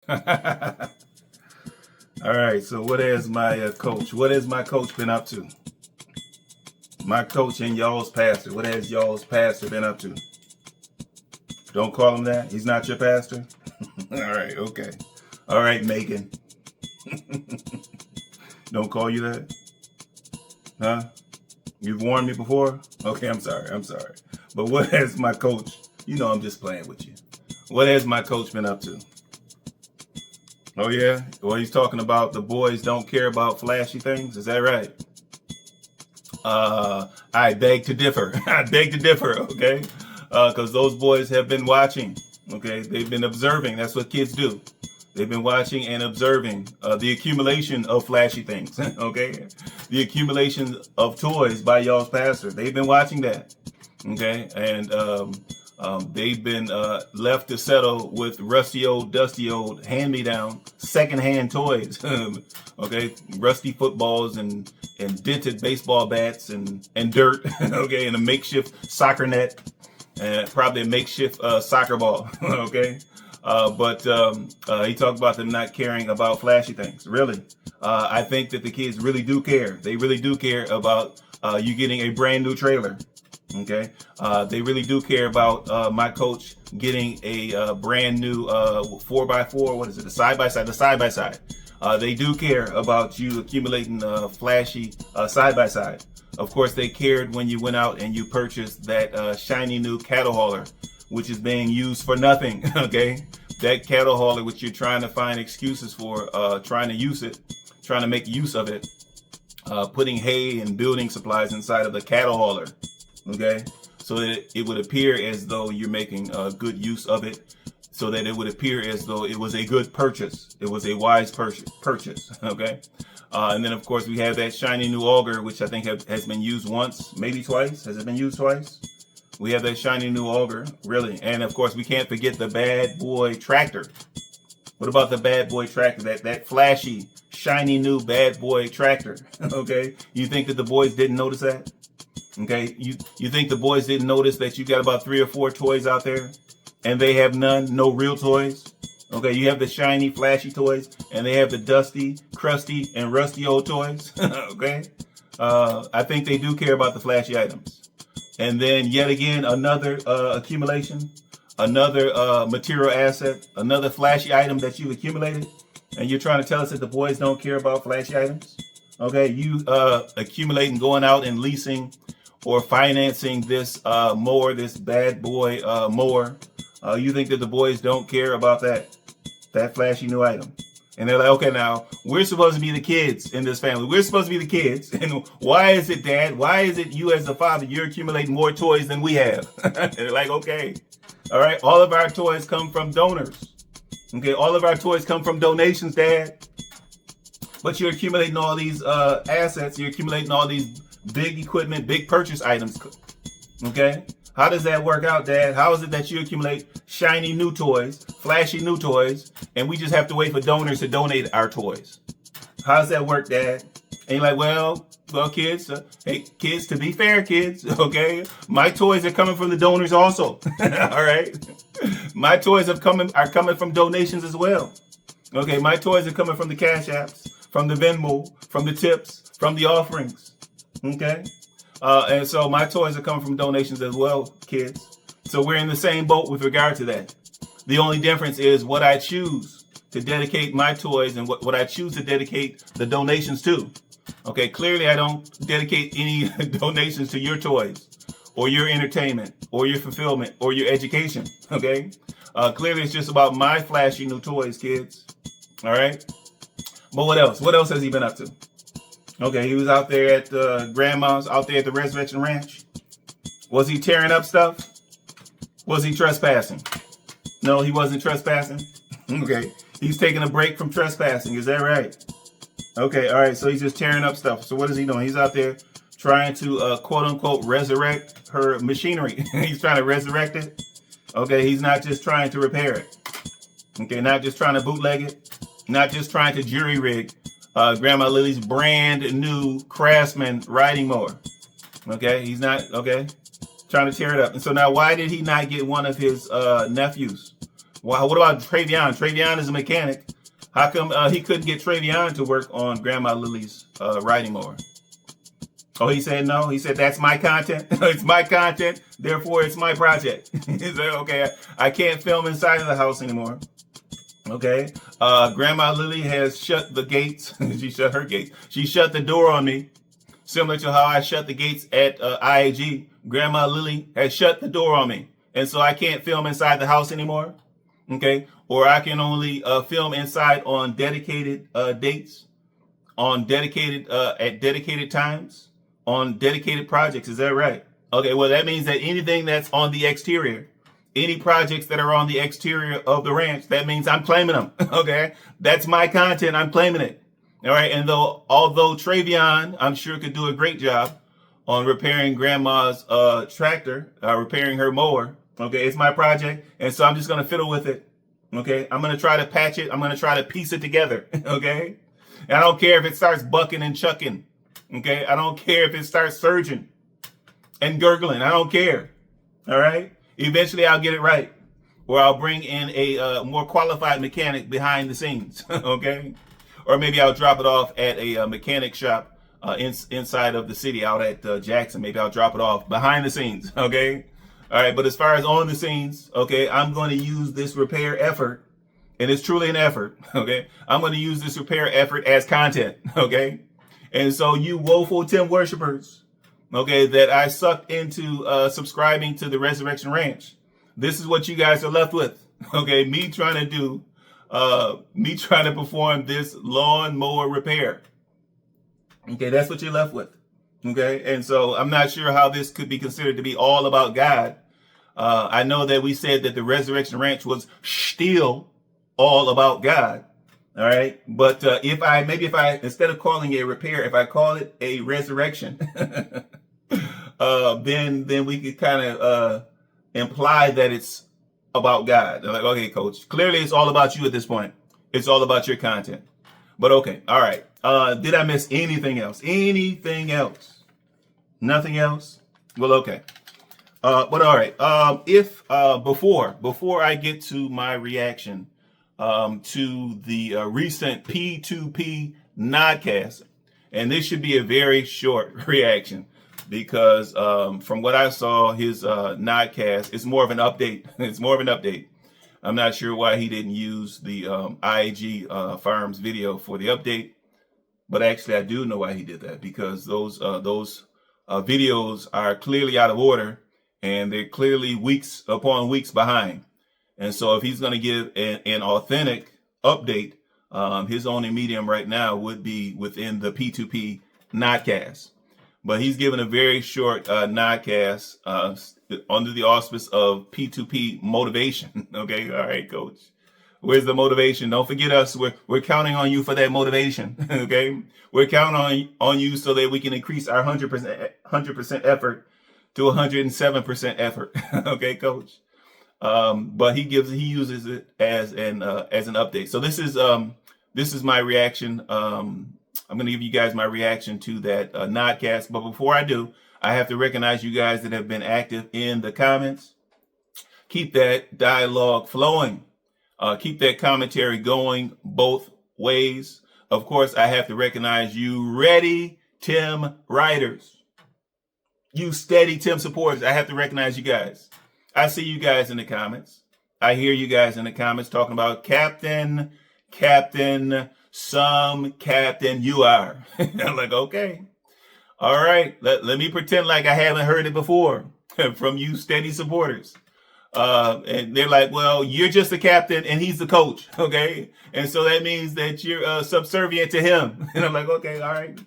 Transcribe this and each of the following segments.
All right, so what has my what has my coach been up to? My coach and y'all's pastor. What has y'all's pastor been up to? Don't call him that. He's not your pastor. All right, okay. All right, Megan. Don't call you that? Huh? You've warned me before? Okay, I'm sorry. But what has my coach, I'm just playing with you. What has my coach been up to? Oh yeah? Well, he's talking about the boys don't care about flashy things. Is that right? I beg to differ. Okay? Because those boys have been watching. Okay? They've been observing. That's what kids do. They've been watching and observing the accumulation of flashy things. Okay? The accumulation of toys by y'all's pastor. They've been watching that. Okay? And they've been left to settle with rusty old, dusty old, hand-me-down, second-hand toys. Okay? Rusty footballs and dented baseball bats and dirt. Okay? And a makeshift soccer net. And probably a makeshift soccer ball. Okay? But he talked about them not caring about flashy things. Really, I think that the kids really do care. They really do care about you getting a brand new trailer. Okay, they really do care about my coach getting a brand new 4x4. What is it? The side by side. They do care about you accumulating flashy side by side. Of course, they cared when you went out and you purchased that shiny new cattle hauler, which is being used for nothing. Okay, that cattle hauler, which you're trying to find excuses for, trying to make use of it, putting hay and building supplies inside of the cattle hauler. Okay, so that it would appear as though you're making good use of it, so that it would appear as though it was a good purchase. It was a wise purchase. Okay, and then of course we have that shiny new auger, which I think has been used once, maybe twice. Has it been used twice? We have that shiny new auger, really. And of course, we can't forget the bad boy tractor. What about the bad boy tractor? That flashy, shiny new bad boy tractor. Okay? You think that the boys didn't notice that? Okay? You think the boys didn't notice that you got about 3 or 4 toys out there and they have none, no real toys? Okay, you have the shiny, flashy toys and they have the dusty, crusty, and rusty old toys. Okay? I think they do care about the flashy items. And then yet again, another accumulation, another material asset, another flashy item that you've accumulated. And you're trying to tell us that the boys don't care about flashy items? Okay, you accumulating, going out and leasing or financing this mower, this bad boy mower. You think that the boys don't care about that flashy new item? And they're like, okay, now we're supposed to be the kids in this family. We're supposed to be the kids. And why is it, Dad? Why is it you as the father, you're accumulating more toys than we have? And they're like, okay. All right. All of our toys come from donors. Okay. All of our toys come from donations, Dad. But you're accumulating all these assets. You're accumulating all these big equipment, big purchase items. Okay. How does that work out, Dad? How is it that you accumulate shiny new toys, flashy new toys, and we just have to wait for donors to donate our toys? How does that work, Dad? And you're like, well, kids, hey, kids, to be fair, kids, okay, my toys are coming from the donors also. All right, my toys are coming from donations as well. Okay, my toys are coming from the Cash Apps, from the Venmo, from the tips, from the offerings. Okay. And so my toys are coming from donations as well, kids. So we're in the same boat with regard to that. The only difference is what I choose to dedicate my toys and what I choose to dedicate the donations to. Okay, clearly I don't dedicate any donations to your toys or your entertainment or your fulfillment or your education. Okay, clearly it's just about my flashy new toys, kids. All right. But what else? What else has he been up to? Okay, he was out there at grandma's, out there at the Resurrection Ranch. Was he tearing up stuff? Was he trespassing? No, he wasn't trespassing. Okay, he's taking a break from trespassing. Is that right? Okay, all right, so he's just tearing up stuff. So what is he doing? He's out there trying to, quote unquote, resurrect her machinery. He's trying to resurrect it. Okay, he's not just trying to repair it. Okay, not just trying to bootleg it. Not just trying to jury rig Grandma Lily's brand new Craftsman riding mower. Okay, he's not, okay, trying to tear it up. And so now why did he not get one of his nephews Wow, what about Travion? Travion is a mechanic. How come he couldn't get Travion to work on Grandma Lily's riding mower? Oh, he said no. He said that's my content. It's my content, therefore it's my project. He said, okay, I can't film inside of the house anymore. Okay. Grandma Lily has shut the gates. She shut her gates. She shut the door on me. Similar to how I shut the gates at IAG. Grandma Lily has shut the door on me. And so I can't film inside the house anymore. Okay. Or I can only film inside on dedicated dates, on dedicated, at dedicated times, on dedicated projects. Is that right? Okay. Well, that means that anything that's on the exterior, any projects that are on the exterior of the ranch, that means I'm claiming them. Okay. That's my content. I'm claiming it. All right. And although Travion, I'm sure, could do a great job on repairing Grandma's tractor, repairing her mower. Okay. It's my project. And so I'm just going to fiddle with it. Okay. I'm going to try to patch it. I'm going to try to piece it together. Okay. And I don't care if it starts bucking and chucking. Okay. I don't care if it starts surging and gurgling. I don't care. All right. Eventually I'll get it right. Or I'll bring in a more qualified mechanic behind the scenes. Okay. Or maybe I'll drop it off at a mechanic shop inside of the city out at Jackson. Maybe I'll drop it off behind the scenes. Okay. All right. But as far as on the scenes, okay, I'm going to use this repair effort. And it's truly an effort. Okay. I'm going to use this repair effort as content. Okay. And so you woeful Tim worshipers, okay, that I sucked into subscribing to the Resurrection Ranch. This is what you guys are left with. Okay. Me trying to perform this lawnmower repair. Okay. That's what you're left with. Okay. And so I'm not sure how this could be considered to be all about God. I know that we said that the Resurrection Ranch was still all about God. All right. But if I instead of calling it a repair, if I call it a resurrection, then we could kind of imply that it's about God. They're like, okay, coach, clearly it's all about you at this point. It's all about your content. But okay. All right. Did I miss anything else? Anything else? Nothing else? Well, okay. But all right. If before I get to my reaction to the recent P2P nodcast, and this should be a very short reaction because from what I saw, his nodcast is more of an update. It's more of an update. I'm not sure why he didn't use the IAG Farms video for the update, but actually I do know why he did that, because those videos are clearly out of order and they're clearly weeks upon weeks behind. And so if he's going to give an authentic update, his only medium right now would be within the P2P nodcast. But he's given a very short nodcast under the auspice of P2P motivation. Okay, all right, coach. Where's the motivation? Don't forget us. We're counting on you for that motivation. Okay, we're counting on you so that we can increase our 100% effort to 107% effort. Okay, coach. But he uses it as an update. So this is my reaction. I'm going to give you guys my reaction to that nodcast. But before I do, I have to recognize you guys that have been active in the comments. Keep that dialogue flowing. Keep that commentary going both ways. Of course, I have to recognize you ready Tim writers. You steady Tim supporters. I have to recognize you guys. I see you guys in the comments. I hear you guys in the comments talking about Captain, some captain you are. I'm like, okay. All right. Let me pretend like I haven't heard it before from you steady supporters. And they're like, well, you're just a captain and he's the coach. Okay. And so that means that you're subservient to him. And I'm like, okay, all right.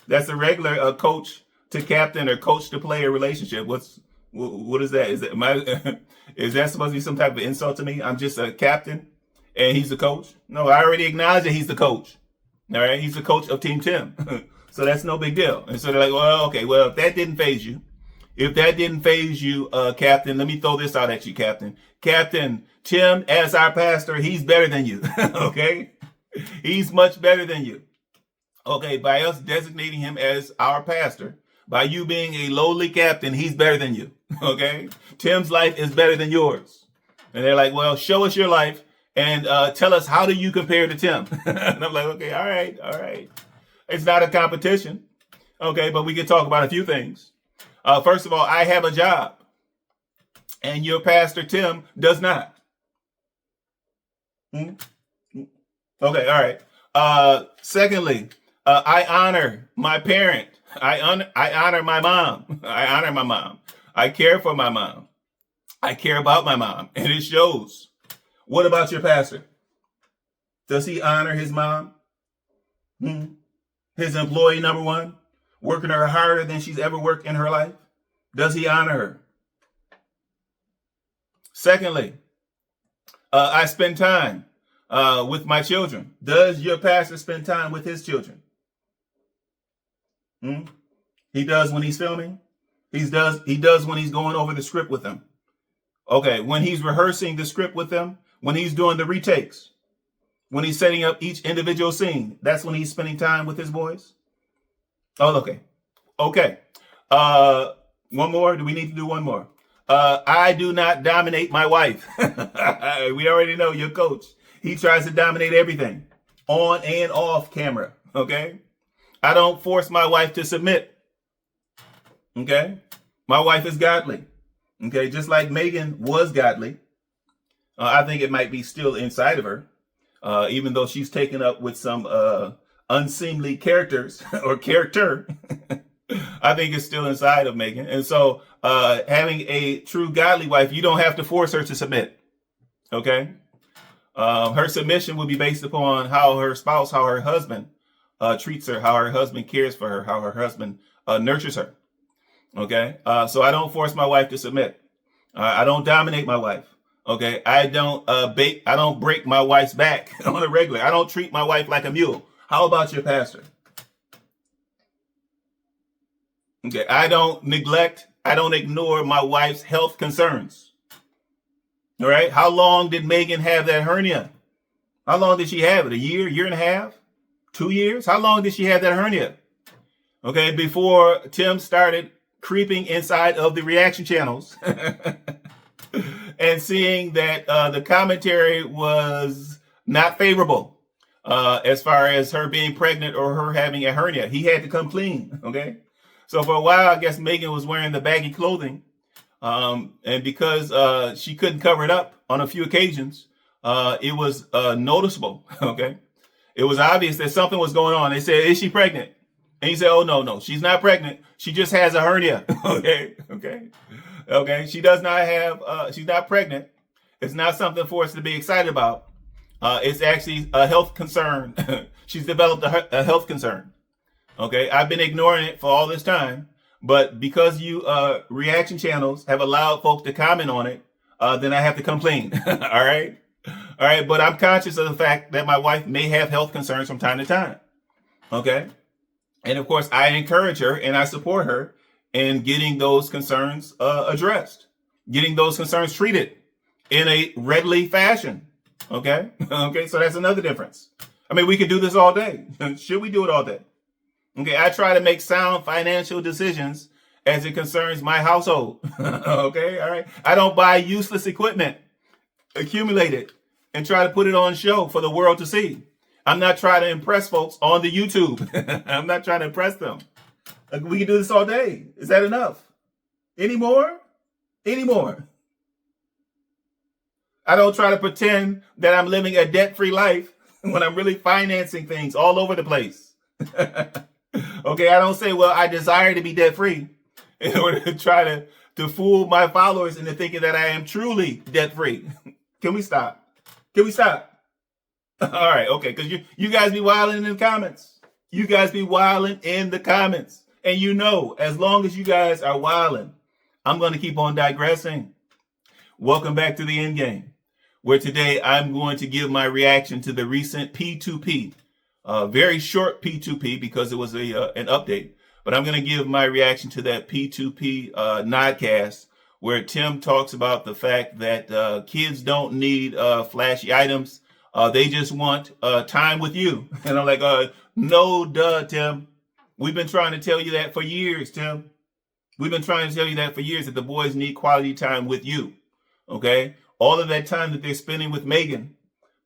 That's a regular coach to captain or coach to player relationship. What is that? Is that supposed to be some type of insult to me? I'm just a captain and he's the coach. No, I already acknowledge that he's the coach. All right. He's the coach of Team Tim. So that's no big deal. And so they're like, well, okay, well, if that didn't faze you, Captain, let me throw this out at you, Captain. Captain, Tim, as our pastor, he's better than you. Okay. He's much better than you. Okay. By us designating him as our pastor, by you being a lowly captain, he's better than you. Okay. Tim's life is better than yours. And they're like, well, show us your life and tell us, how do you compare to Tim? And I'm like, okay, all right. It's not a competition. Okay, but we can talk about a few things. First of all, I have a job and your pastor Tim does not. Okay, all right. Secondly, I honor my parent. I honor my mom. I honor my mom. I care for my mom. I care about my mom, and it shows. What about your pastor? Does he honor his mom? His employee number one, working her harder than she's ever worked in her life? Does he honor her? Secondly, I spend time with my children. Does your pastor spend time with his children? He does when he's filming. He does when he's going over the script with them. Okay, when he's rehearsing the script with them, when he's doing the retakes, when he's setting up each individual scene, that's when he's spending time with his boys. Oh, okay. One more. Do we need to do one more? I do not dominate my wife. We already know your coach. He tries to dominate everything on and off camera. Okay. I don't force my wife to submit. Okay. My wife is godly. Okay. Just like Megan was godly. I think it might be still inside of her. Even though she's taken up with some unseemly characters or character, I think it's still inside of Megan. And so having a true godly wife, you don't have to force her to submit. Okay. Her submission will be based upon how her spouse, how her husband treats her, how her husband cares for her, how her husband nurtures her. Okay. So I don't force my wife to submit. I don't dominate my wife. Okay. I don't break my wife's back on a regular. I don't treat my wife like a mule. How about your pastor? Okay. I don't ignore my wife's health concerns. All right. How long did Megan have that hernia? How long did she have it? A year and a half? 2 years? How long did she have that hernia? Okay. Before Tim started creeping inside of the reaction channels and seeing that the commentary was not favorable as far as her being pregnant or her having a hernia. He had to come clean. Okay. So for a while, I guess Megan was wearing the baggy clothing. And because she couldn't cover it up on a few occasions, it was noticeable. Okay. It was obvious that something was going on. They said, is she pregnant? And he said, oh, no, she's not pregnant. She just has a hernia. Okay. She does not have, she's not pregnant. It's not something for us to be excited about. It's actually a health concern. She's developed a health concern. Okay. I've been ignoring it for all this time, but because you reaction channels have allowed folks to comment on it, then I have to complain. All right. But I'm conscious of the fact that my wife may have health concerns from time to time. Okay. And of course, I encourage her and I support her in getting those concerns addressed, getting those concerns treated in a readily fashion. Okay. Okay. So that's another difference. I mean, we could do this all day. Should we do it all day? Okay. I try to make sound financial decisions as it concerns my household. Okay. All right. I don't buy useless equipment, accumulate it, and try to put it on show for the world to see. I'm not trying to impress folks on the YouTube. I'm not trying to impress them. We can do this all day. Is that enough? Any more? I don't try to pretend that I'm living a debt-free life when I'm really financing things all over the place. Okay, I don't say, well, I desire to be debt-free in order to try to fool my followers into thinking that I am truly debt-free. Can we stop? All right, okay, because you guys be wilding in the comments. And you know, as long as you guys are wilding, I'm going to keep on digressing. Welcome back to the end game, where today I'm going to give my reaction to the recent P2P, very short P2P because it was an update. But I'm going to give my reaction to that P2P nodcast, where Tim talks about the fact that kids don't need flashy items. They just want time with you. And I'm like, no, duh, Tim. We've been trying to tell you that for years, Tim. We've been trying to tell you that for years, that the boys need quality time with you. Okay. all of that time that they're spending with Megan,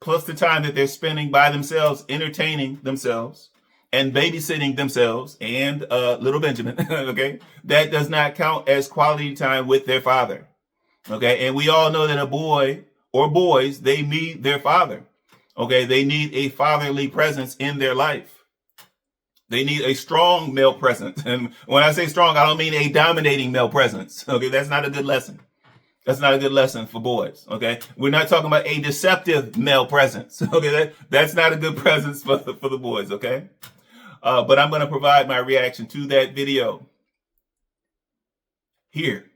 plus the time that they're spending by themselves, entertaining themselves and babysitting themselves and little Benjamin, okay, that does not count as quality time with their father. Okay, and we all know that a boy or boys, they need their father. Okay, they need a fatherly presence in their life. They need a strong male presence. And when I say strong, I don't mean a dominating male presence. Okay, that's not a good lesson. That's not a good lesson for boys. Okay, we're not talking about a deceptive male presence. Okay, that's not a good presence for the boys. Okay, but I'm going to provide my reaction to that video here.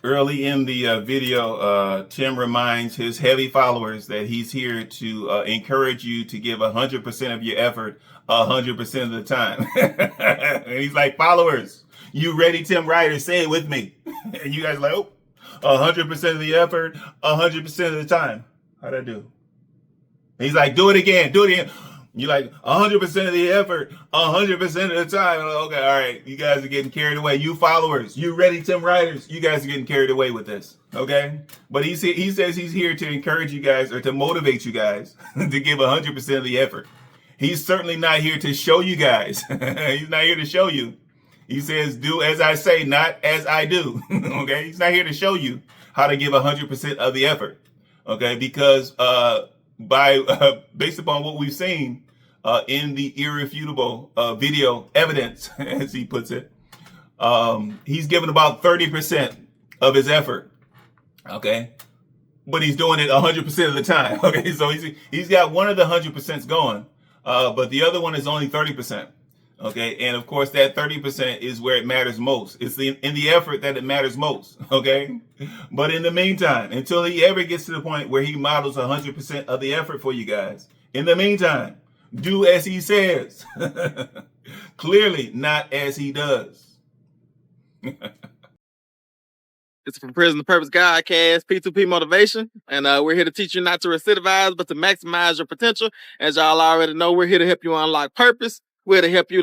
Early in the video, Tim reminds his heavy followers that he's here to encourage you to give 100% of your effort 100% of the time. And he's like, followers, you ready, Tim Ryder? Say it with me. And you guys are like, oh, 100% of the effort, 100% of the time. How'd I do? And he's like, do it again, do it again. You're like 100% of the effort, 100% of the time. Okay, all right. You guys are getting carried away. You followers, you ready, Tim Riders? You guys are getting carried away with this. Okay, but he says he's here to encourage you guys or to motivate you guys to give 100% of the effort. He's certainly not here to show you guys. He's not here to show you. He says, do as I say, not as I do. Okay, he's not here to show you how to give 100% of the effort. Okay, because based upon what we've seen in the irrefutable video evidence, as he puts it, he's given about 30% of his effort. Okay, but he's doing it 100% of the time. Okay, so he's got one of the 100% going, but the other one is only 30%. Okay, and of course that 30% is where it matters most. It's in the effort that it matters most. Okay, but in the meantime, until he ever gets to the point where he models 100% of the effort for you guys, in the meantime, do as he says. Clearly not as he does. It's from Prison to Purpose Godcast, P2P Motivation. And we're here to teach you not to recidivize, but to maximize your potential. As y'all already know, we're here to help you unlock purpose. We're here to help you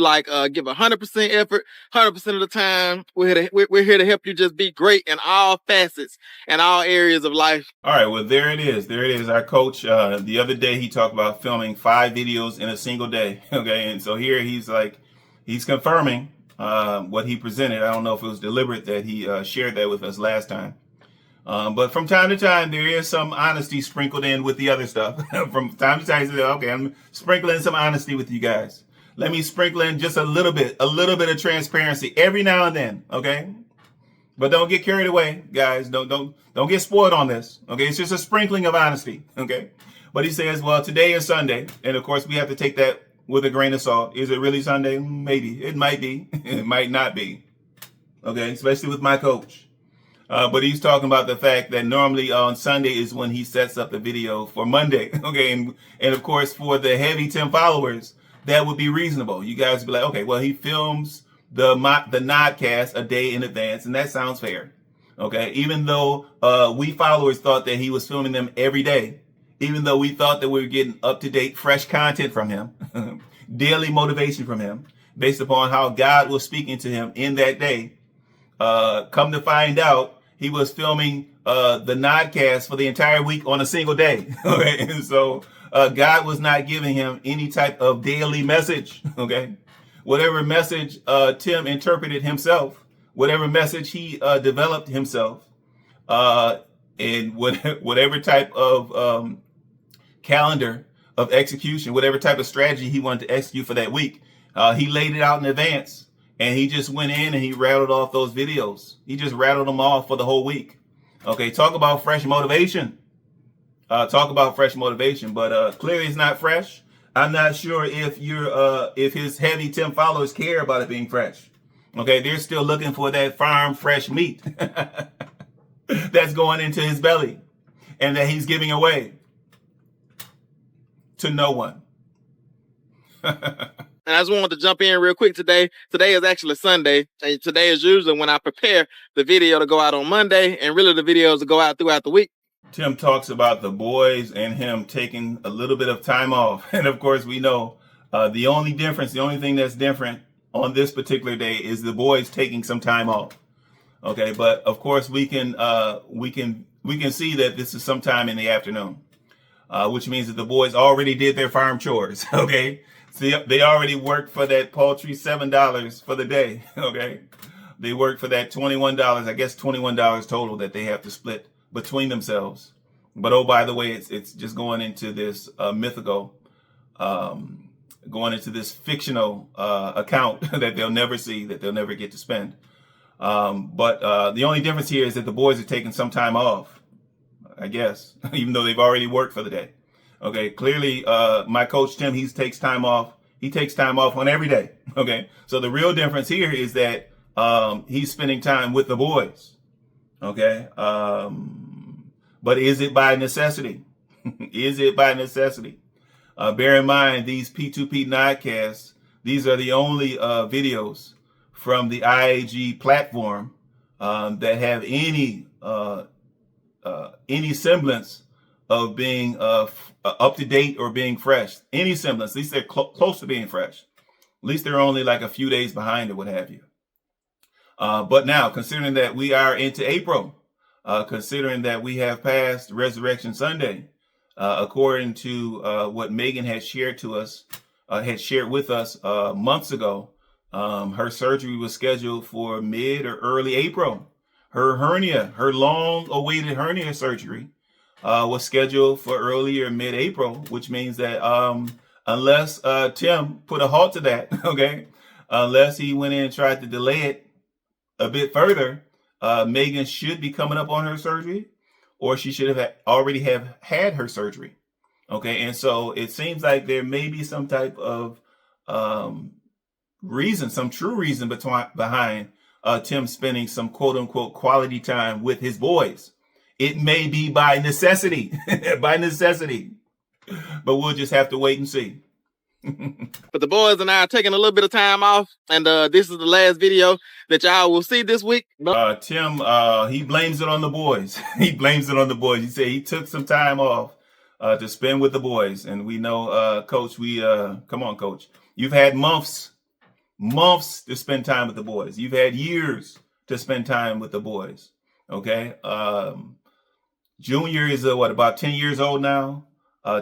give 100% effort, 100% of the time. We're here to help you just be great in all facets and all areas of life. All right, well, there it is. There it is. Our coach, the other day, he talked about filming 5 videos in a single day. Okay, and so here he's confirming what he presented. I don't know if it was deliberate that he shared that with us last time. But from time to time, there is some honesty sprinkled in with the other stuff. From time to time, he said, okay, I'm sprinkling some honesty with you guys. Let me sprinkle in just a little bit of transparency every now and then, okay? But don't get carried away, guys. Don't get spoiled on this, okay? It's just a sprinkling of honesty, okay? But he says, well, today is Sunday, and of course we have to take that with a grain of salt. Is it really Sunday? Maybe. It might be. It might not be, okay? Especially with my coach. But he's talking about the fact that normally on Sunday is when he sets up the video for Monday, okay? And of course, for the heavy Tim followers, that would be reasonable. You guys would be like, okay, well, he films the Nodcast a day in advance, and that sounds fair. Okay, even though we followers thought that he was filming them every day, even though we thought that we were getting up-to-date, fresh content from him, daily motivation from him, based upon how God was speaking to him in that day, come to find out, he was filming the Nodcast for the entire week on a single day. Okay, and so God was not giving him any type of daily message, okay? Whatever message Tim interpreted himself, whatever message he developed himself, and whatever type of calendar of execution, whatever type of strategy he wanted to execute for that week, he laid it out in advance, and he just went in and he rattled off those videos. He just rattled them off for the whole week. Okay, talk about fresh motivation. But clearly it's not fresh. I'm not sure if his heavy Tim followers care about it being fresh. Okay, they're still looking for that farm fresh meat that's going into his belly and that he's giving away to no one. And I just wanted to jump in real quick today. Today is actually Sunday. And today is usually when I prepare the video to go out on Monday, and really the videos to go out throughout the week. Tim talks about the boys and him taking a little bit of time off. And of course, we know the only thing that's different on this particular day is the boys taking some time off. Okay, but of course we can we can see that this is sometime in the afternoon, which means that the boys already did their farm chores. Okay, see, they already worked for that paltry $7 for the day. Okay, they worked for that $21. I guess $21 total that they have to split between themselves. But oh, by the way, it's just going into this mythical, going into this fictional account that they'll never see, that they'll never get to spend. But the only difference here is that the boys are taking some time off, I guess, even though they've already worked for the day. Okay, clearly my coach Tim, he takes time off. He takes time off on every day. Okay, so the real difference here is that he's spending time with the boys. Okay, but is it by necessity? Is it by necessity? Bear in mind, these P2P nodcasts, these are the only videos from the IAG platform that have any semblance of being up to date or being fresh. Any semblance, at least they're close to being fresh. At least they're only like a few days behind or what have you. But now, considering that we are into April, considering that we have passed Resurrection Sunday, according to what Megan had shared to us, had shared with us months ago, her surgery was scheduled for mid or early April. Her hernia, her long-awaited hernia surgery, was scheduled for early or mid-April, which means that unless Tim put a halt to that, okay, unless he went in and tried to delay it a bit further, Megan should be coming up on her surgery, or she should have already have had her surgery. Okay, and so it seems like there may be some type of reason, some true reason behind Tim spending some quote unquote quality time with his boys. It may be by necessity, by necessity, but we'll just have to wait and see. But the boys and I are taking a little bit of time off, and this is the last video that y'all will see this week. Tim, he blames it on the boys. He blames it on the boys. He said he took some time off to spend with the boys. And we know, Coach, come on, Coach. You've had months to spend time with the boys. You've had years to spend time with the boys. Okay. Junior is about 10 years old now.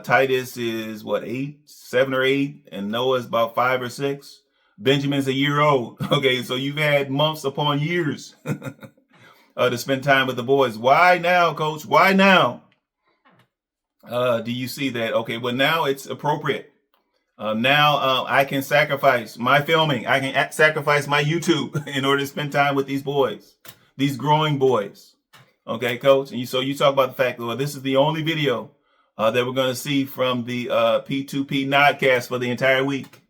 Titus is 7 or 8, and Noah's about 5 or 6. Benjamin's a year old. Okay, so you've had months upon years to spend time with the boys. Why now, Coach? Why now? Do you see that? Okay, well, now it's appropriate. Now I can sacrifice my filming. I can sacrifice my YouTube in order to spend time with these boys, these growing boys. Okay, Coach? And so you talk about the fact that, well, this is the only video that we're going to see from the P2P nodcast for the entire week.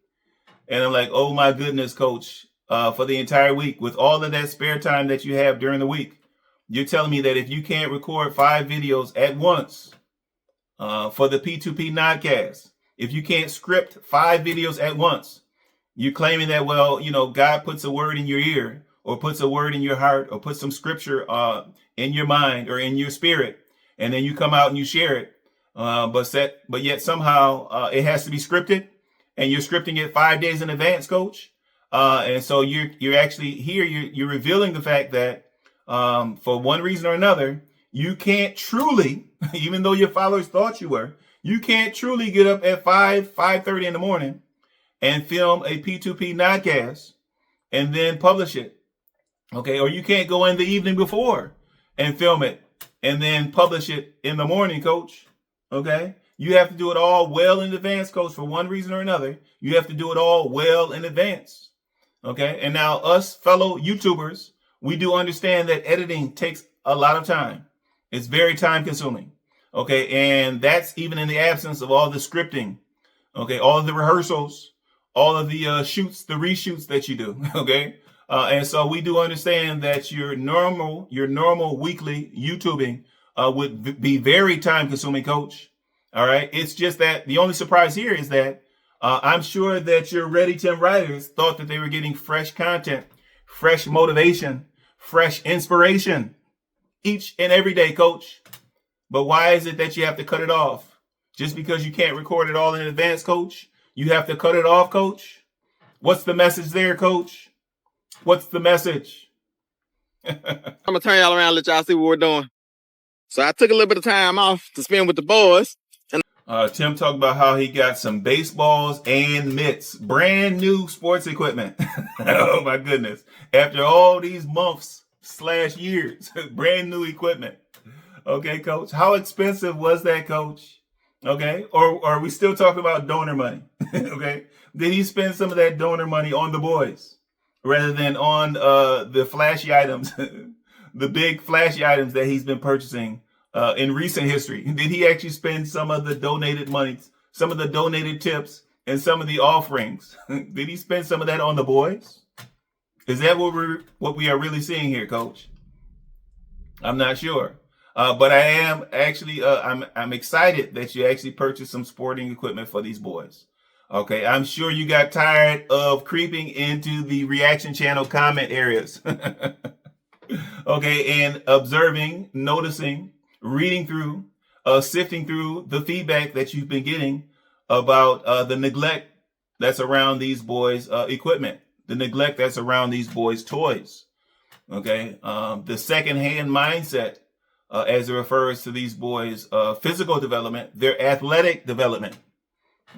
And I'm like, oh my goodness, Coach, for the entire week, with all of that spare time that you have during the week, you're telling me that if you can't record 5 videos at once for the P2P nodcast, if you can't script 5 videos at once, you're claiming that, well, you know, God puts a word in your ear, or puts a word in your heart, or puts some scripture in your mind or in your spirit, and then you come out and you share it. But yet somehow it has to be scripted, and you're scripting it 5 days in advance, Coach. And so you're actually here. You're revealing the fact that for one reason or another, you can't truly, even though your followers thought you were, you can't truly get up at 5:30 in the morning and film a P2P nodcast and then publish it. Okay, or you can't go in the evening before and film it and then publish it in the morning, Coach. Okay, you have to do it all well in advance, Coach. For one reason or another, you have to do it all well in advance. Okay, and now us fellow YouTubers, we do understand that editing takes a lot of time. It's very time consuming. Okay, and that's even in the absence of all the scripting. Okay, all of the rehearsals, all of the shoots, the reshoots that you do. Okay, and so we do understand that your normal weekly YouTubing would be very time consuming, Coach. All right. It's just that the only surprise here is that I'm sure that your Ready Tim writers thought that they were getting fresh content, fresh motivation, fresh inspiration each and every day, Coach. But why is it that you have to cut it off? Just because you can't record it all in advance, Coach? You have to cut it off, Coach? What's the message there, Coach? What's the message? I'm going to turn y'all around and let y'all see what we're doing. So I took a little bit of time off to spend with the boys. Tim talked about how he got some baseballs and mitts, brand new sports equipment. Oh my goodness. After all these months / years, brand new equipment. Okay, Coach. How expensive was that, Coach? Okay. Or are we still talking about donor money? Okay. Did he spend some of that donor money on the boys rather than on the flashy items, the big flashy items that he's been purchasing in recent history? Did he actually spend some of the donated monies, some of the donated tips, and some of the offerings? Did he spend some of that on the boys? Is that what we are really seeing here, Coach? I'm not sure. But I am actually I'm excited that you actually purchased some sporting equipment for these boys. Okay, I'm sure you got tired of creeping into the reaction channel comment areas. Okay, and observing, noticing, reading through, sifting through the feedback that you've been getting about the neglect that's around these boys' equipment, the neglect that's around these boys' toys. Okay, the secondhand mindset as it refers to these boys' physical development, their athletic development.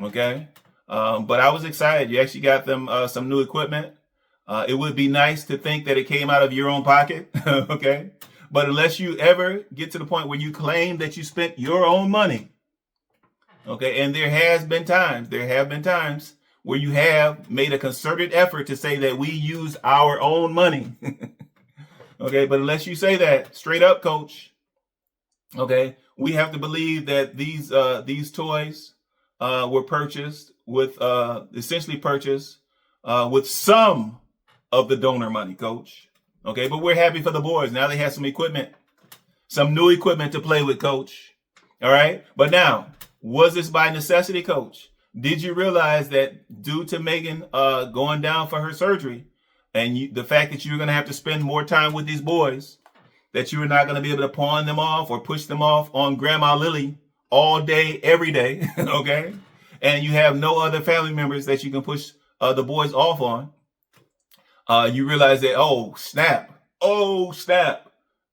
Okay, but I was excited. You actually got them some new equipment. It would be nice to think that it came out of your own pocket. Okay, but unless you ever get to the point where you claim that you spent your own money. Okay, and there have been times where you have made a concerted effort to say that we used our own money. Okay, but unless you say that straight up, Coach, okay, we have to believe that these toys were purchased with essentially purchased with some of the donor money, Coach. Okay, but we're happy for the boys. Now they have some equipment, some new equipment to play with, Coach. All right, but now, was this by necessity, Coach? Did you realize that due to Megan going down for her surgery, and the fact that you're going to have to spend more time with these boys, that you're not going to be able to pawn them off or push them off on Grandma Lily all day, every day, okay? And you have no other family members that you can push the boys off on. You realize that, oh, snap,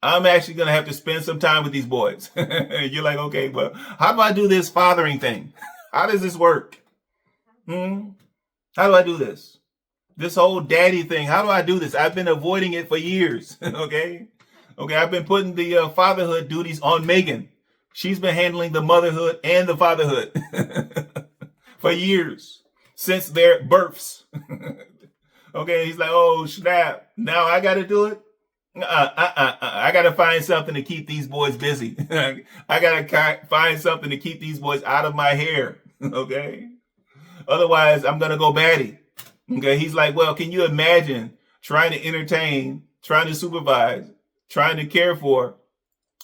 I'm actually going to have to spend some time with these boys. You're like, okay, well, how do I do this fathering thing? How does this work? How do I do this? This whole daddy thing, how do I do this? I've been avoiding it for years, okay? I've been putting the fatherhood duties on Megan. She's been handling the motherhood and the fatherhood for years, since their births. Okay, he's like, oh, snap. Now I got to do it? I got to find something to keep these boys busy. I got to find something to keep these boys out of my hair, okay? Otherwise, I'm going to go batty. Okay, he's like, well, can you imagine trying to entertain, trying to supervise, trying to care for,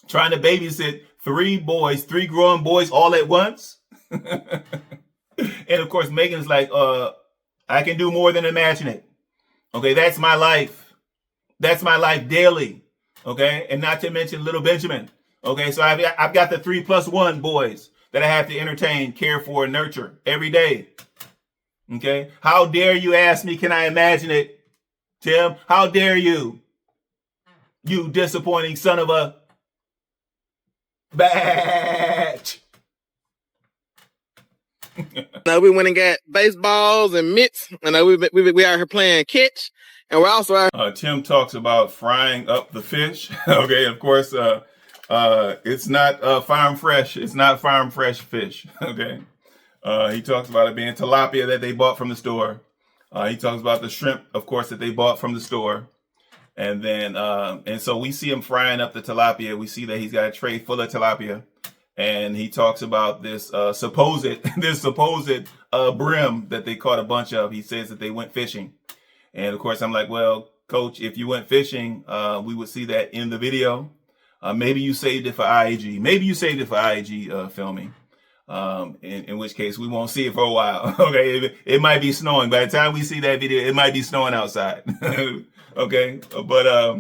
trying to babysit 3 grown boys all at once? And of course, Megan's like, I can do more than imagine it. Okay, that's my life. That's my life daily. Okay, and not to mention little Benjamin. Okay, so I've got the 3+1 boys that I have to entertain, care for, and nurture every day. Okay, how dare you ask me, can I imagine it, Tim? How dare you? You disappointing son of a batch. Now we went and got baseballs and mitts, and we out here playing catch, and we're also out. Tim talks about frying up the fish. Okay, of course, it's not farm fresh. It's not farm fresh fish. Okay. He talks about it being tilapia that they bought from the store. He talks about the shrimp, of course, that they bought from the store. And then, and so we see him frying up the tilapia. We see that he's got a tray full of tilapia. And he talks about this supposed brim that they caught a bunch of. He says that they went fishing. And of course, I'm like, well, Coach, if you went fishing, we would see that in the video. Maybe you saved it for IAG. Maybe you saved it for IAG filming. In which case we won't see it for a while. Okay, it might be snowing. By the time we see that video, it might be snowing outside. Okay, but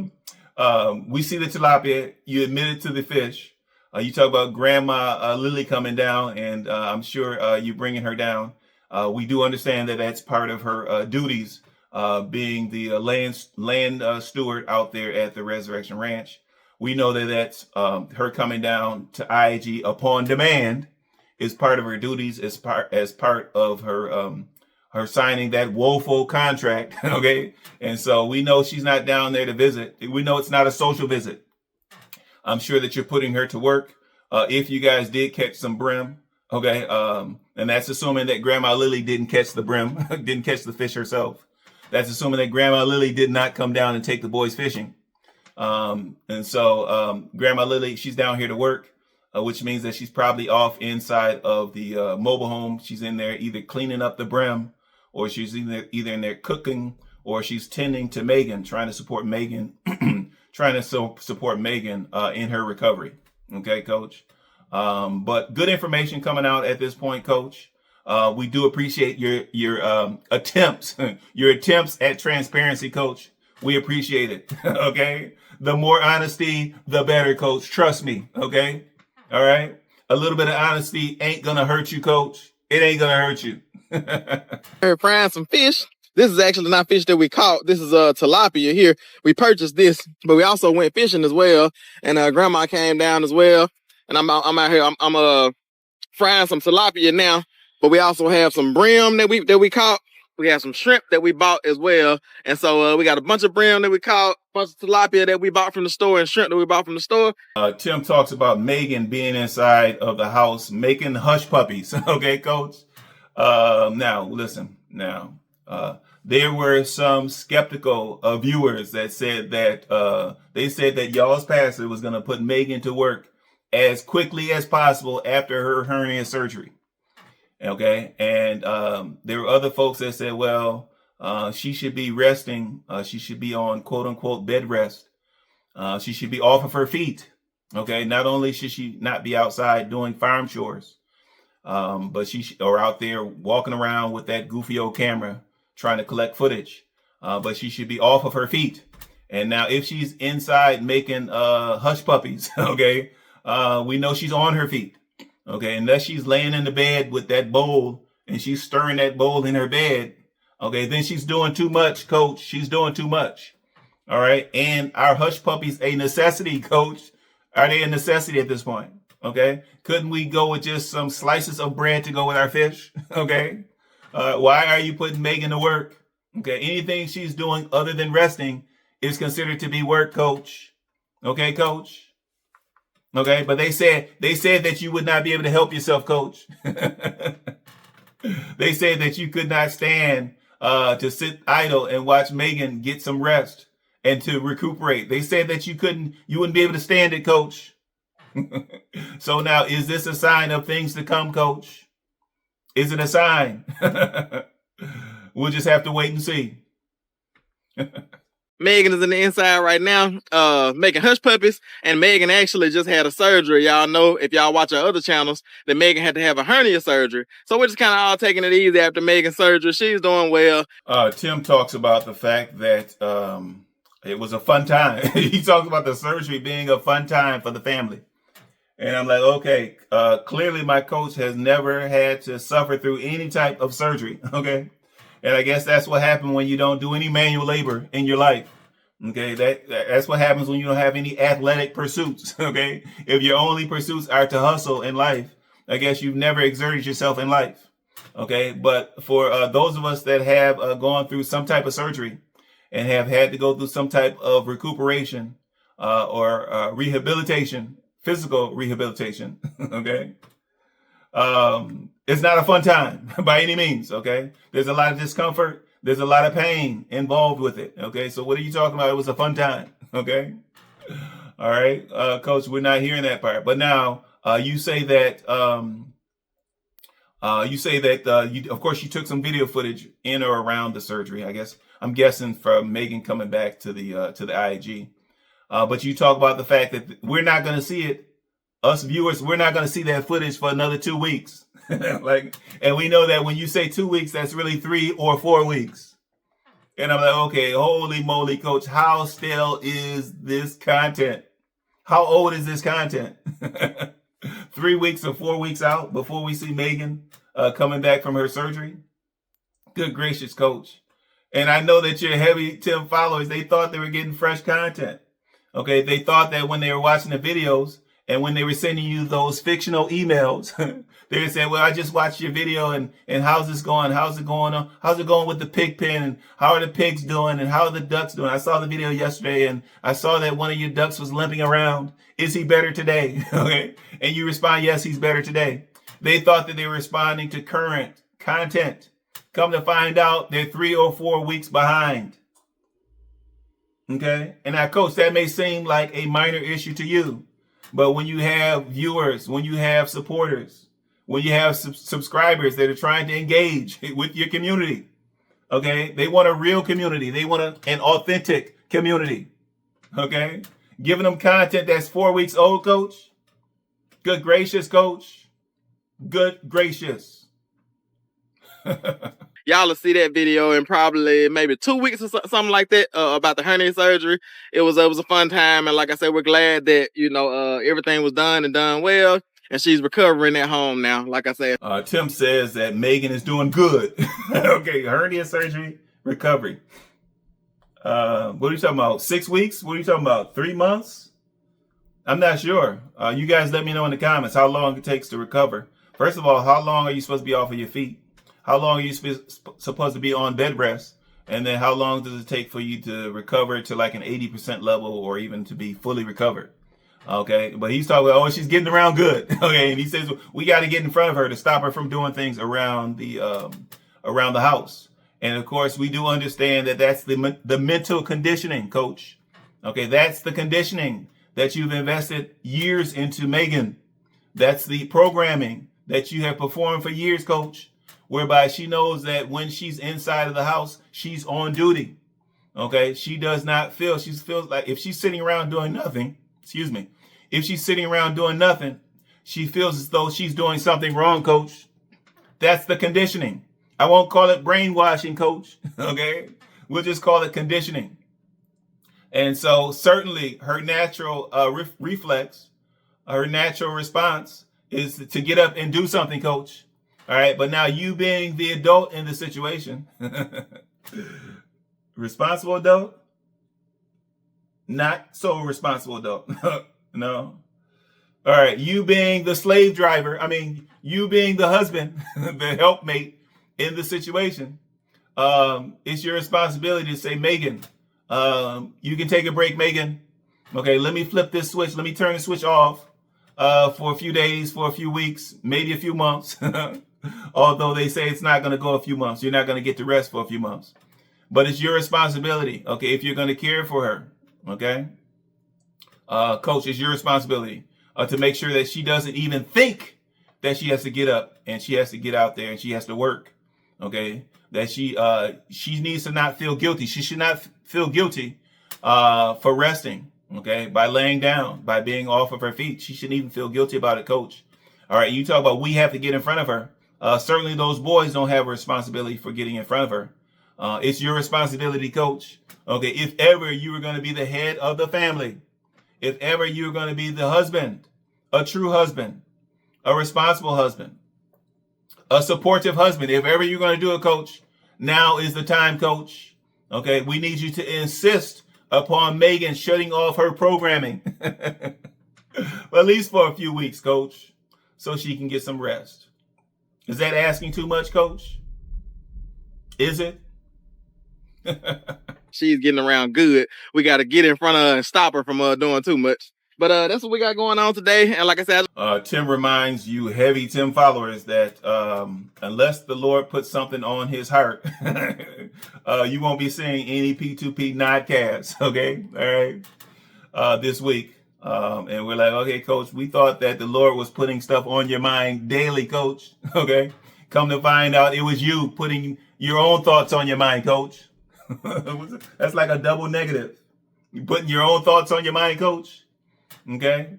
we see the tilapia. You admitted to the fish. You talk about Grandma Lily coming down, and I'm sure you bringing her down. We do understand that that's part of her duties, being the land steward out there at the Resurrection Ranch. We know that that's her coming down to IAG upon demand is part of her duties as part of her signing that woeful contract. Okay, and so we know she's not down there to visit. We know it's not a social visit. I'm sure that you're putting her to work. If you guys did catch some brim, okay, and that's assuming that Grandma Lily didn't catch the brim, didn't catch the fish herself. That's assuming that Grandma Lily did not come down and take the boys fishing. And so Grandma Lily, she's down here to work, which means that she's probably off inside of the mobile home. She's in there either cleaning up the brim, or she's either in there cooking, or she's tending to Megan, trying to support Megan, support Megan in her recovery. Okay, Coach. But good information coming out at this point, Coach. We do appreciate your attempts, your attempts at transparency, Coach. We appreciate it. Okay. The more honesty, the better, Coach. Trust me. Okay. All right. A little bit of honesty ain't gonna hurt you, Coach. It ain't gonna hurt you. We're frying some fish. This is actually not fish that we caught. This is tilapia here. We purchased this, but we also went fishing as well. And Grandma came down as well. And I'm out here. I'm frying some tilapia now. But we also have some brim that we caught. We have some shrimp that we bought as well. And so we got a bunch of brim that we caught, a bunch of tilapia that we bought from the store, and shrimp that we bought from the store. Tim talks about Megan being inside of the house making hush puppies. Okay, Coach. Now, listen. Now, there were some skeptical viewers that said that they said that y'all's pastor was going to put Megan to work as quickly as possible after her hernia surgery. Okay, and there were other folks that said, well, she should be resting. She should be on quote unquote bed rest. She should be off of her feet. Okay, not only should she not be outside doing farm chores, but or out there walking around with that goofy old camera trying to collect footage. But she should be off of her feet. And now if she's inside making hush puppies, okay, we know she's on her feet. Okay, unless she's laying in the bed with that bowl and she's stirring that bowl in her bed, okay, then she's doing too much, Coach. She's doing too much. All right. And our hush puppies a necessity, Coach? Are they a necessity at this point? Okay. Couldn't we go with just some slices of bread to go with our fish? Okay. Why are you putting Megan to work? Okay. Anything she's doing other than resting is considered to be work, Coach. Okay, Coach. Okay, but they said that you would not be able to help yourself, Coach. They said that you could not stand to sit idle and watch Megan get some rest and to recuperate. They said that you wouldn't be able to stand it, Coach. So now, is this a sign of things to come, Coach? Is it a sign? We'll just have to wait and see. Megan is in the inside right now, making hush puppies, and Megan actually just had a surgery. Y'all know, if y'all watch our other channels, that Megan had to have a hernia surgery. So we're just kind of all taking it easy after Megan's surgery. She's doing well. Tim talks about the fact that it was a fun time. He talks about the surgery being a fun time for the family. And I'm like, okay, clearly my coach has never had to suffer through any type of surgery. Okay. And I guess that's what happened when you don't do any manual labor in your life. Okay, that's what happens when you don't have any athletic pursuits. Okay, if your only pursuits are to hustle in life, I guess you've never exerted yourself in life. Okay, but for those of us that have gone through some type of surgery and have had to go through some type of recuperation or rehabilitation, physical rehabilitation, okay, it's not a fun time by any means. Okay, there's a lot of discomfort. There's a lot of pain involved with it. Okay, so what are you talking about? It was a fun time. Okay, all right, Coach, we're not hearing that part. But now you say that you, of course, you took some video footage in or around the surgery. I guess I'm guessing from Megan coming back to the IAG. But you talk about the fact that we're not going to see it. Us viewers, we're not going to see that footage for another 2 weeks. And we know that when you say 2 weeks, that's really 3 or 4 weeks. And I'm like, okay, holy moly, Coach, how stale is this content? How old is this content? 3 weeks or 4 weeks out before we see Megan coming back from her surgery? Good gracious, Coach. And I know that your heavy Tim followers, they thought they were getting fresh content. Okay, they thought that when they were watching the videos and when they were sending you those fictional emails, they would say, well, I just watched your video and how's this going? How's it going on? How's it going with the pig pen? And how are the pigs doing? And how are the ducks doing? I saw the video yesterday and I saw that one of your ducks was limping around. Is he better today? Okay. And you respond, yes, he's better today. They thought that they were responding to current content. Come to find out, they're 3 or 4 weeks behind. Okay. And now, coach, that may seem like a minor issue to you, but when you have viewers, when you have supporters, when you have subscribers that are trying to engage with your community, okay, they want a real community. They want an authentic community. Okay. Giving them content that's 4 weeks old, coach. Good gracious, coach. Good gracious. Y'all will see that video in probably maybe 2 weeks or something like that about the hernia surgery. It was a fun time, and like I said, we're glad that everything was done and done well, and she's recovering at home now. Like I said, Tim says that Megan is doing good. Okay, hernia surgery recovery. What are you talking about? 6 weeks? What are you talking about? 3 months? I'm not sure. You guys let me know in the comments how long it takes to recover. First of all, how long are you supposed to be off of your feet? How long are you supposed to be on bed rest? And then how long does it take for you to recover to like an 80% level or even to be fully recovered? Okay. But he's talking about, oh, she's getting around good. Okay. And he says, we got to get in front of her to stop her from doing things around the house. And of course, we do understand that that's the mental conditioning, coach. Okay. That's the conditioning that you've invested years into, Megan. That's the programming that you have performed for years, coach, whereby she knows that when she's inside of the house, she's on duty. Okay. She does not feel, she feels like if she's sitting around doing nothing, if she's sitting around doing nothing, she feels as though she's doing something wrong, coach. That's the conditioning. I won't call it brainwashing, coach. Okay. We'll just call it conditioning. And so certainly her natural reflex, her natural response is to get up and do something, coach. All right. But now you being the adult in the situation, responsible adult, not so responsible adult. No. All right. You being the slave driver. I mean, you being the husband, the helpmate in the situation. It's your responsibility to say, Megan, you can take a break, Megan. Okay. Let me flip this switch. Let me turn the switch off for a few days, for a few weeks, maybe a few months. Although they say it's not going to go a few months. You're not going to get to rest for a few months. But it's your responsibility, okay, if you're going to care for her, okay? Coach, it's your responsibility to make sure that she doesn't even think that she has to get up and she has to get out there and she has to work, okay? That she needs to not feel guilty. She should not feel guilty for resting, okay, by laying down, by being off of her feet. She shouldn't even feel guilty about it, coach. All right, you talk about we have to get in front of her. Certainly those boys don't have a responsibility for getting in front of her. It's your responsibility, coach. Okay, if ever you were going to be the head of the family, if ever you were going to be the husband, a true husband, a responsible husband, a supportive husband, if ever you're going to do it, coach, now is the time, coach. Okay, we need you to insist upon Megan shutting off her programming, at least for a few weeks, coach, so she can get some rest. Is that asking too much, coach? Is it? she's getting around good. We got to get in front of her and stop her from doing too much. But that's what we got going on today. And like I said, Tim reminds you heavy Tim followers that unless the Lord puts something on his heart, you won't be seeing any P2P nodcasts, okay? All right. This week. And we're like, okay, coach, we thought that the Lord was putting stuff on your mind daily, coach. Okay. Come to find out it was you putting your own thoughts on your mind, coach. That's like a double negative. You putting your own thoughts on your mind, coach. Okay.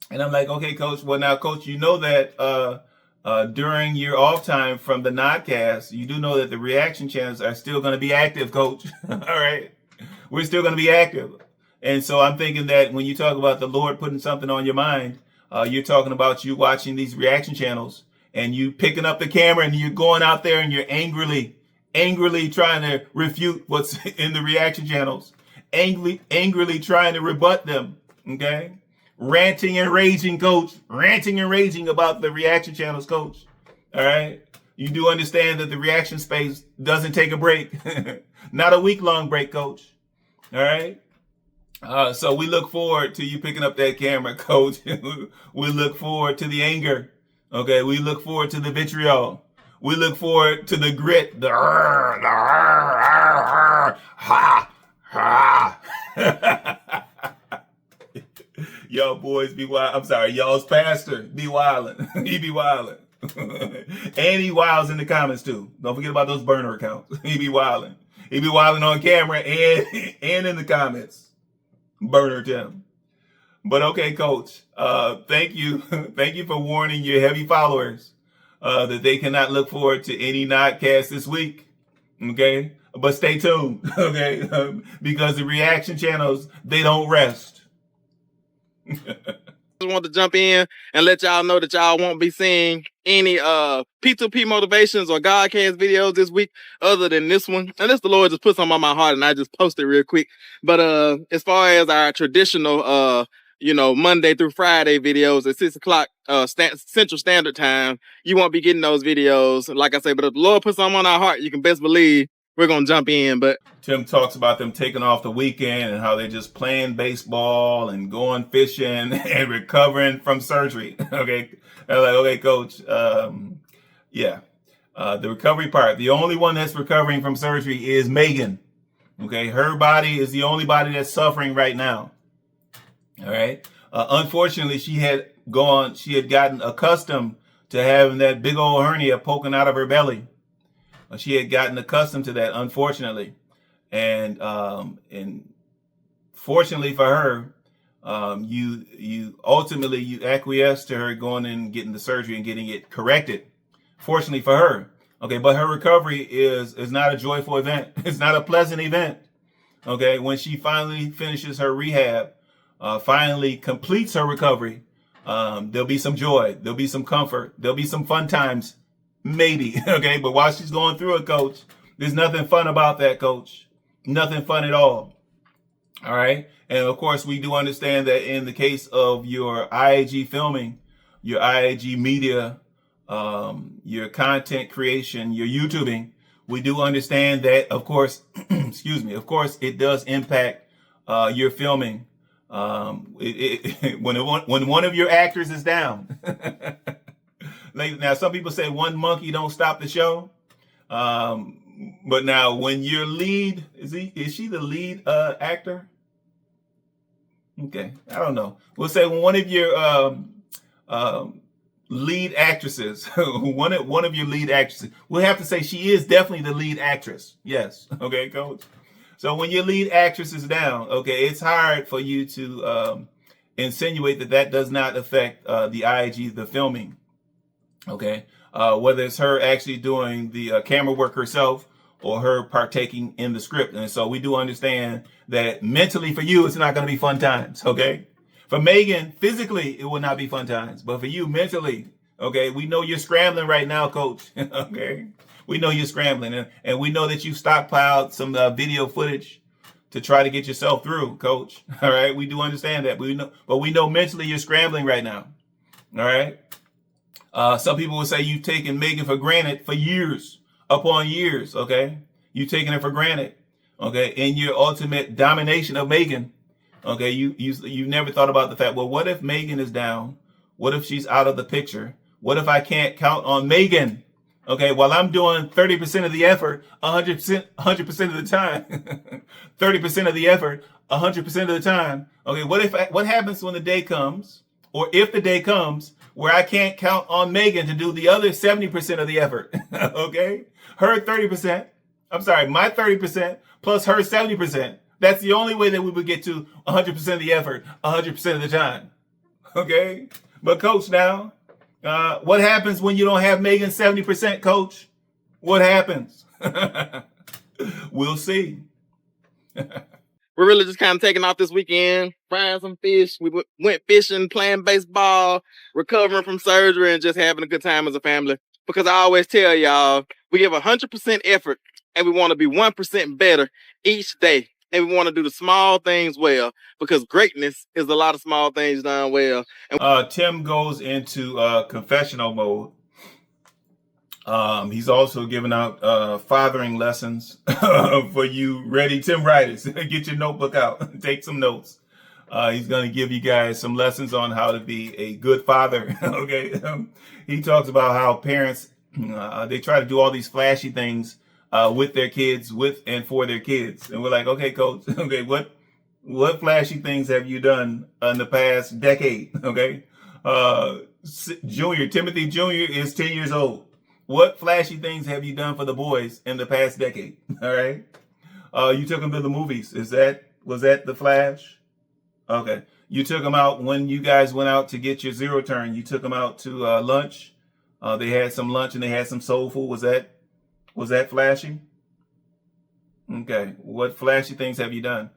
And I'm like, okay, coach. Well, now, coach, you know that during your off time from the nodcast, you do know that the reaction channels are still going to be active, coach. All right. We're still going to be active. And so I'm thinking that when you talk about the Lord putting something on your mind, you're talking about you watching these reaction channels and you picking up the camera and you're going out there and you're angrily trying to refute what's in the reaction channels. angrily trying to rebut them. Okay, ranting and raging, coach. Ranting and raging about the reaction channels, coach. All right. You do understand that the reaction space doesn't take a break. Not a week-long break, coach. All right. So we look forward to you picking up that camera, coach. We look forward to the anger. Okay. We look forward to the vitriol. We look forward to the grit. The ha, ha. Y'all boys be wild. I'm sorry. Y'all's pastor be wildin'. He be wildin'. And he wilds in the comments too. Don't forget about those burner accounts. He be wilding. He be wilding on camera and in the comments. Burner Tim. But okay, coach. Thank you. Thank you for warning your heavy followers that they cannot look forward to any Nodcast this week. Okay? But stay tuned. Okay? Because the reaction channels, they don't rest. Just want to jump in and let y'all know that y'all won't be seeing any P2P motivations or Godcast videos this week other than this one. And this the Lord just put something on my heart and I just posted real quick. But as far as our traditional Monday through Friday videos at 6 o'clock Central Standard Time, you won't be getting those videos. Like I say, but if the Lord put something on our heart, you can best believe we're going to jump in. But Tim talks about them taking off the weekend and how they're just playing baseball and going fishing and recovering from surgery. Okay. I'm like, okay, coach. Yeah. The recovery part. The only one that's recovering from surgery is Megan. Okay. Her body is the only body that's suffering right now. All right. Unfortunately, she had gotten accustomed to having that big old hernia poking out of her belly. She had gotten accustomed to that, unfortunately. And fortunately for her, you ultimately acquiesced to her going and getting the surgery and getting it corrected. Fortunately for her. Okay, but her recovery is not a joyful event. It's not a pleasant event. Okay, when she finally finishes her rehab, finally completes her recovery, there'll be some joy, there'll be some comfort, there'll be some fun times. Maybe. Okay. But while she's going through it, coach, there's nothing fun about that, coach. Nothing fun at all. All right. And of course, we do understand that in the case of your IAG filming, your IAG media, your content creation, your YouTubing, we do understand that, of course, excuse me, of course, it does impact your filming. When one of your actors is down. Now, some people say one monkey don't stop the show. But now when your lead, is she the lead actor? Okay, I don't know. We'll say when one of your lead actresses, one of your lead actresses, we'll have to say she is definitely the lead actress. Yes. Okay, coach. So when your lead actress is down, okay, it's hard for you to insinuate that does not affect the IAG, the filming. Okay, whether it's her actually doing the camera work herself or her partaking in the script. And so we do understand that mentally for you, it's not going to be fun times. Okay, for Megan, physically, it will not be fun times. But for you, mentally, okay, we know you're scrambling right now, coach. Okay, we know you're scrambling. And we know that you've stockpiled some video footage to try to get yourself through, coach. All right, we do understand that. But we know mentally you're scrambling right now. All right. Some people will say you've taken Megan for granted for years upon years, okay? You've taken her for granted, okay? In your ultimate domination of Megan, okay? You've never thought about the fact, well, what if Megan is down? What if she's out of the picture? What if I can't count on Megan? Okay, while I'm doing 30% of the effort, 100% of the time, 30% of the effort, 100% of the time. Okay, what happens when the day comes, or if the day comes, where I can't count on Megan to do the other 70% of the effort? Okay, her 30%, I'm sorry, my 30% plus her 70%. That's the only way that we would get to 100% of the effort, 100% of the time. Okay, but coach, now, what happens when you don't have Megan 70%, coach? What happens? We'll see. we're really just kind of taking off this weekend, frying some fish. We went fishing, playing baseball, recovering from surgery, and just having a good time as a family. Because I always tell y'all, we give 100% effort and we want to be 1% better each day. and we want to do the small things well, because greatness is a lot of small things done well. And Tim goes into confessional mode. He's also giving out fathering lessons for you ready Tim writers. Get your notebook out, take some notes. He's going to give you guys some lessons on how to be a good father. Okay. He talks about how parents, they try to do all these flashy things with their kids, with and for their kids. And we're like, okay, coach, okay, what flashy things have you done in the past decade? Okay. Timothy Jr. is 10 years old. What flashy things have you done for the boys in the past decade? All right. You took them to the movies. Was that the Flash? Okay. You took them out when you guys went out to get your zero turn. You took them out to lunch. They had some lunch and they had some soul food. Was that flashy? Okay. What flashy things have you done?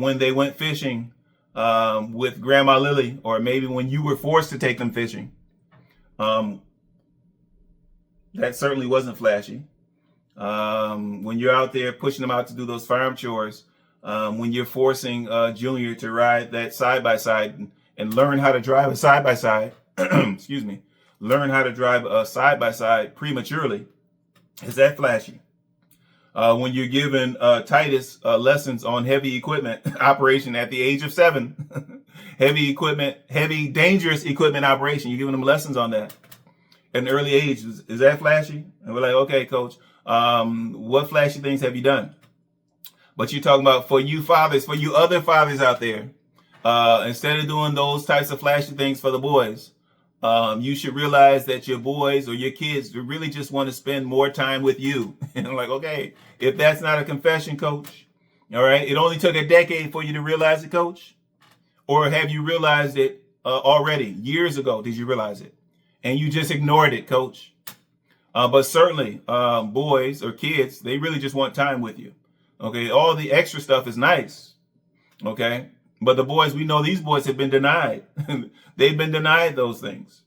When they went fishing with Grandma Lily, or maybe when you were forced to take them fishing. That certainly wasn't flashy. When you're out there pushing them out to do those farm chores, when you're forcing Junior to ride that side-by-side and learn how to drive a side-by-side, excuse me, learn how to drive a side-by-side prematurely, is that flashy? When you're giving Titus lessons on heavy equipment operation at the age of 7, heavy dangerous equipment operation, you're giving them lessons on that. At an early age, is that flashy? And we're like, okay, coach, what flashy things have you done? But you're talking about for you fathers, for you other fathers out there, instead of doing those types of flashy things for the boys, you should realize that your boys or your kids really just want to spend more time with you. And I'm like, okay, if that's not a confession, coach, all right, it only took a decade for you to realize it, coach? Or have you realized it already? Years ago, did you realize it? And you just ignored it, coach. But certainly, boys or kids, they really just want time with you. Okay, all the extra stuff is nice. Okay, but the boys, we know these boys have been denied. They've been denied those things.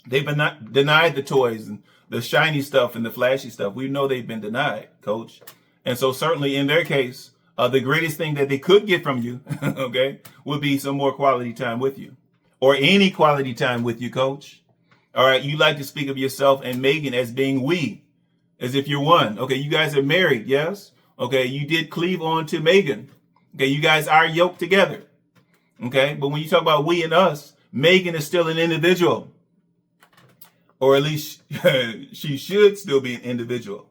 They've been denied the toys and the shiny stuff and the flashy stuff. We know they've been denied, coach. And so certainly in their case, the greatest thing that they could get from you, okay, would be some more quality time with you, or any quality time with you, coach. All right, you like to speak of yourself and Megan as being we, as if you're one. Okay, you guys are married, yes? Okay, you did cleave on to Megan. Okay, you guys are yoked together. Okay, but when you talk about we and us, Megan is still an individual. Or at least she should still be an individual.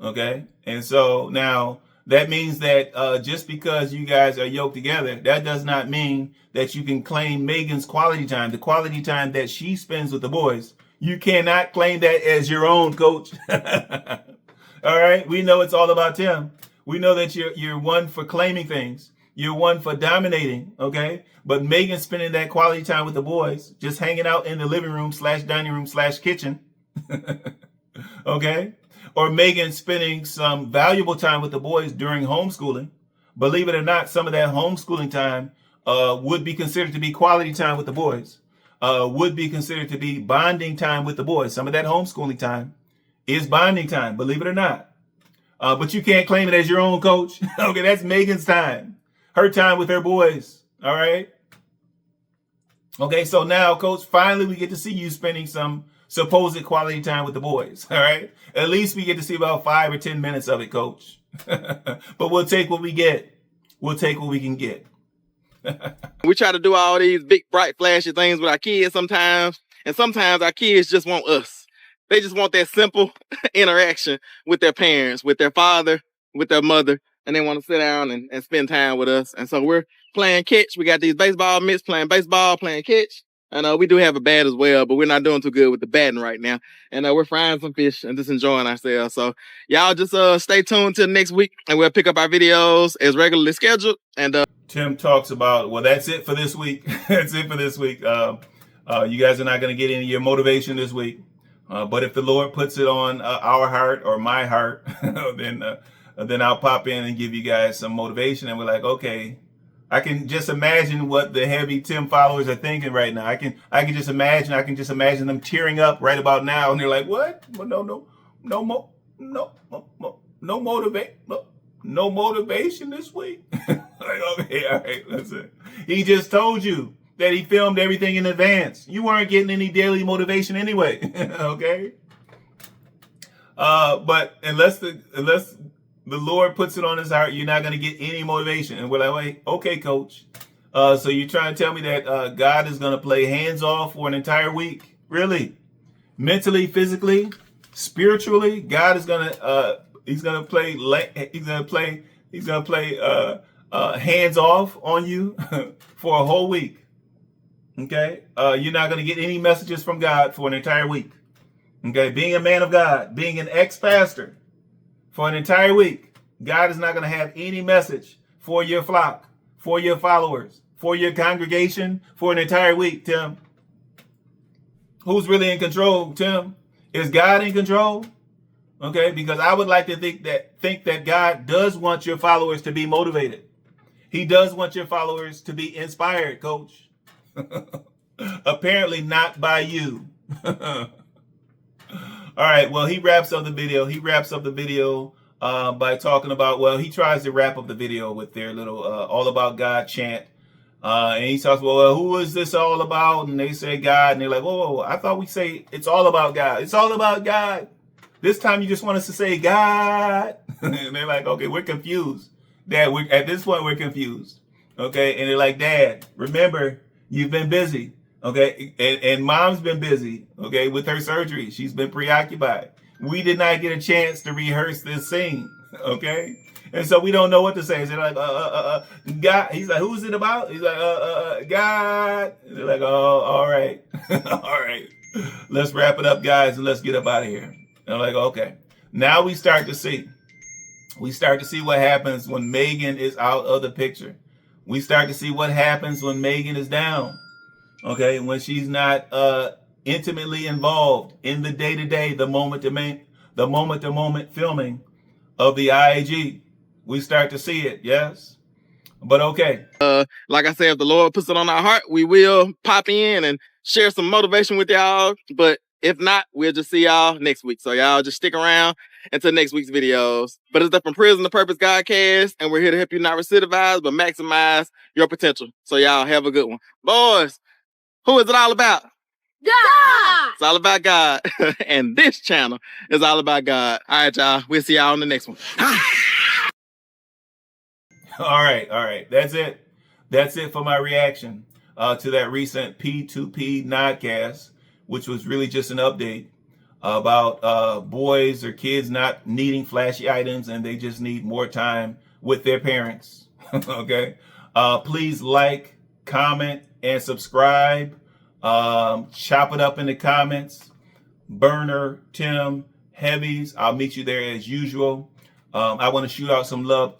Okay, and so now that means that just because you guys are yoked together, that does not mean that you can claim Megan's quality time, the quality time that she spends with the boys. You cannot claim that as your own, coach. All right. We know it's all about Tim. We know that you're one for claiming things. You're one for dominating. Okay. But Megan spending that quality time with the boys, just hanging out in the living room / dining room / kitchen. Okay. Or Megan spending some valuable time with the boys during homeschooling. Believe it or not, some of that homeschooling time would be considered to be quality time with the boys, would be considered to be bonding time with the boys. Some of that homeschooling time is bonding time, believe it or not. But you can't claim it as your own, coach. Okay, that's Megan's time, her time with her boys. All right. Okay, so now, coach, finally we get to see you spending some supposed quality time with the boys. All right. At least we get to see about 5 or 10 minutes of it, coach. But we'll take what we get. We'll take what we can get. We try to do all these big, bright, flashy things with our kids sometimes. And sometimes our kids just want us. They just want that simple interaction with their parents, with their father, with their mother. And they want to sit down and spend time with us. And so we're playing catch. We got these baseball mitts playing baseball, playing catch. And we do have a bat as well, but we're not doing too good with the batting right now. And we're frying some fish and just enjoying ourselves. So y'all just stay tuned till next week, and we'll pick up our videos as regularly scheduled. And Tim talks about, well, that's it for this week. That's it for this week. You guys are not going to get any of your motivation this week. But if the Lord puts it on our heart or my heart, then I'll pop in and give you guys some motivation. And we're like, okay, I can just imagine what the heavy Tim followers are thinking right now. I can just imagine them tearing up right about now. And they're like, what? Well, no motivate. no motivation this week. Like, okay, all right, listen. He just told you that he filmed everything in advance. You weren't getting any daily motivation anyway. Okay. But unless the Lord puts it on his heart, you're not going to get any motivation. And we're like, wait, okay, coach. So you're trying to tell me that God is going to play hands off for an entire week? Really? Mentally, physically, spiritually, God is going to play hands off on you for a whole week. Okay? You're not going to get any messages from God for an entire week. Okay? Being a man of God, being an ex-pastor for an entire week, God is not going to have any message for your flock, for your followers, for your congregation for an entire week, Tim. Who's really in control, Tim? Is God in control? Okay, because I would like to think that God does want your followers to be motivated. He does want your followers to be inspired, coach. Apparently not by you. All right, well, he wraps up the video. By talking about, well, he tries to wrap up the video with their little all about God chant. And he talks, well, who is this all about? And they say God. And they're like, whoa, I thought we say it's all about God. It's all about God. This time you just want us to say God. And they're like, okay, we're confused. Dad, at this point, we're confused. Okay. And they're like, Dad, remember, you've been busy. Okay. And mom's been busy. Okay. With her surgery. She's been preoccupied. We did not get a chance to rehearse this scene. Okay. And so we don't know what to say. So they're like, God. He's like, who's it about? He's like, God. And they're like, oh, all right. All right. Let's wrap it up, guys, and let's get up out of here. And I'm like, okay. Now we start to see what happens when Megan is out of the picture. We start to see what happens when Megan is down. Okay. When she's not intimately involved in the day-to-day, the moment-to-moment filming of the IAG. We start to see it, yes? But okay. Like I said, if the Lord puts it on our heart, we will pop in and share some motivation with y'all. But if not, we'll just see y'all next week. So y'all just stick around until next week's videos. But it's the From Prison to Purpose Godcast, and we're here to help you not recidivize, but maximize your potential. So y'all have a good one. Boys, who is it all about? God! It's all about God. And this channel is all about God. All right, y'all. We'll see y'all on the next one. All right. That's it for my reaction to that recent P2P nodcast, which was really just an update about boys or kids not needing flashy items and they just need more time with their parents. Okay. Please like, comment, and subscribe. Chop it up in the comments. Burner, Tim, Heavies, I'll meet you there as usual. I want to shoot out some love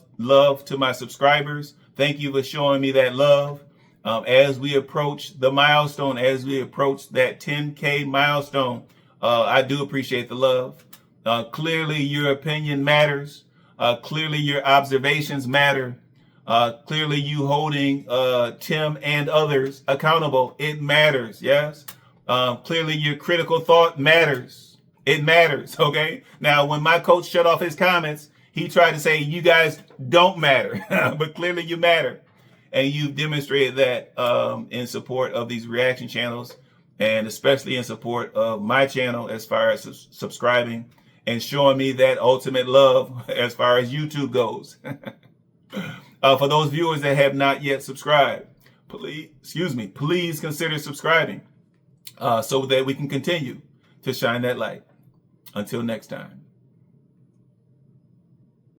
to my subscribers. Thank you for showing me that love. As we approach the milestone, as we approach that 10K milestone, I do appreciate the love. Clearly your opinion matters. Clearly your observations matter. Clearly you holding Tim and others accountable. It matters, yes? Clearly your critical thought matters. It matters, okay? Now, when my coach shut off his comments, he tried to say, you guys don't matter, but clearly you matter. And you've demonstrated that in support of these reaction channels, and especially in support of my channel as far as subscribing and showing me that ultimate love as far as YouTube goes. For those viewers that have not yet subscribed, please consider subscribing so that we can continue to shine that light. Until next time.